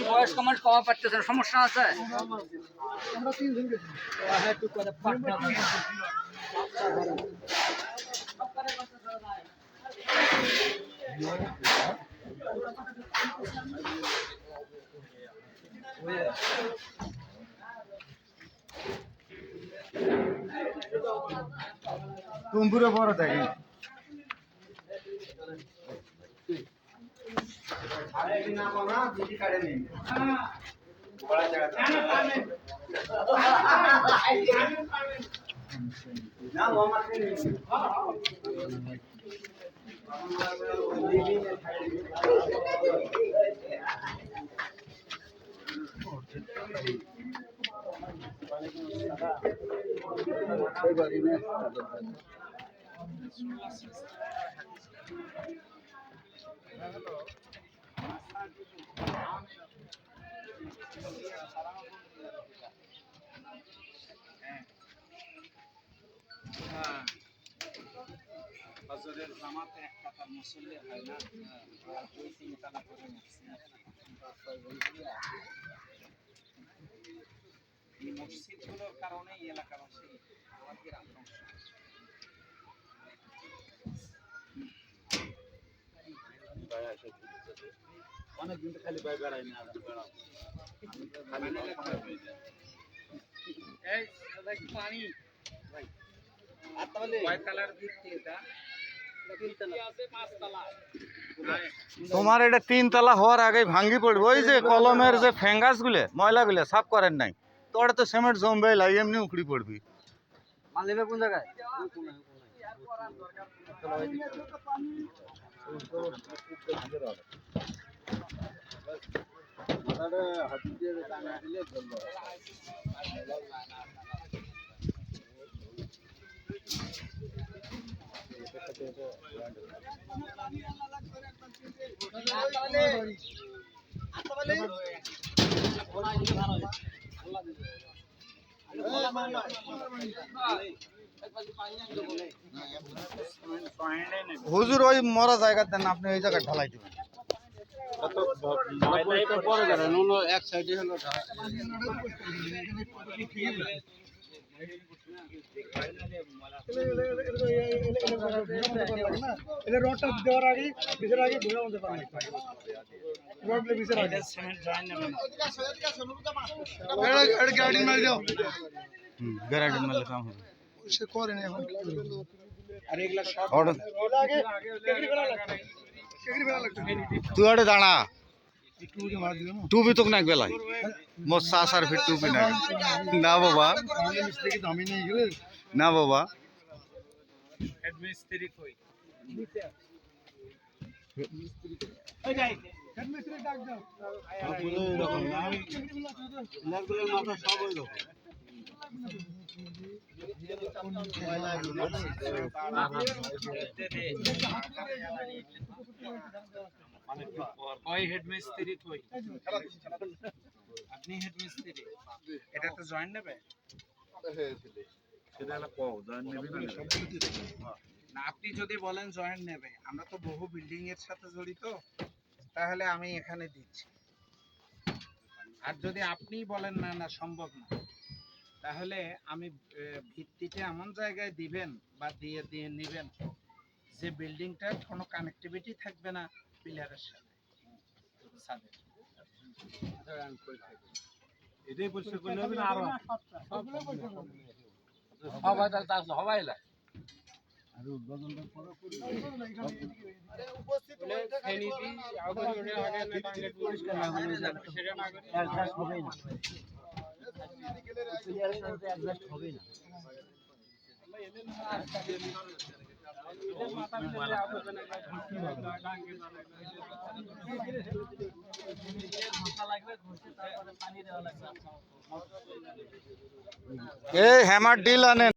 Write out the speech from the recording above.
বয়স কমার কমা পারতেছেন, সমস্যা আছে? কুম্ভুরে বড় দেখেন হজরের জামাতে এক কাতার মুসল্লি হয় না, দুই তিন তালা করে এই মসজিদগুলোর কারণে এই এলাকাবাসী আমাদের আতঙ্ক। অনেক দিন খালি ভাই বেড়াই না, পানি কয়তলার ভিত্তি এটা? তোমার এটা 3 তলা হওয়ার আগে ভাঙ্গি পড়বে। ওই যে কলমের যে ফ্যাঙ্গাস গুলো ময়লা গুলো সাফ করেন নাই তো ওটা তো সিমেন্ট জমবে লাই এমনি উখড়ি পড়বি। মালিবে কোন জায়গায়? হুজুর ওই মরা জায়গা দেন, আপনি ওই জায়গায় ঢালাই দিবেন। এক সাইডে হলো রডটা দেওয়ার আগে ভিতরে আগে ঘুরে মধ্যে পানি রড লে ভিতরে আগে সিমেন্ট জয়েন নেবেন গাড়ি মার দাও গ্যারান্টি মেলে কাম হবে সে করে না এখন আর এগুলা সব অর্ডার আগে কেকরি ফেলা লাগবে কেকরি ফেলা লাগবে তুই ওটা দাঁড়া একটু উঠে মার দিও না টুপি তোক নাক বেলাই মোর সাসার ফির টুপি না না বাবা তাহলে মিস্ত্রি দামি নেই গেলে না বাবা হেডমিস্ত্রি কই হেডমিস্ত্রি ডাক দাও পুরো এরকম না লেগুলার মাথা সব ওই রকম কই হেডমিস্ত্রি কই? আপনি হেডমিস্ত্রি, এটা তো জয়েন নেবে না? আপনি যদি বলেন জয়েন নেবে, আমরা তো বহু বিল্ডিং এর সাথে জড়িত, তাহলে আমি এখানে দিচ্ছি। আর যদি আপনি বলেন না না সম্ভব না, তাহলে আমি ভিত্তিতে এমন জায়গায় দিবেন বা দিয়ে দিয়ে নেবেন যে বিল্ডিংটার কোনো কানেক্টিভিটি থাকবে না পিলারের সাথে ছাদের। এটাই পরিষ্কার করলে হবে না আরো সবাই তাহলে আসলে সবাই লাই এই হ্যামার ডিল আনেন।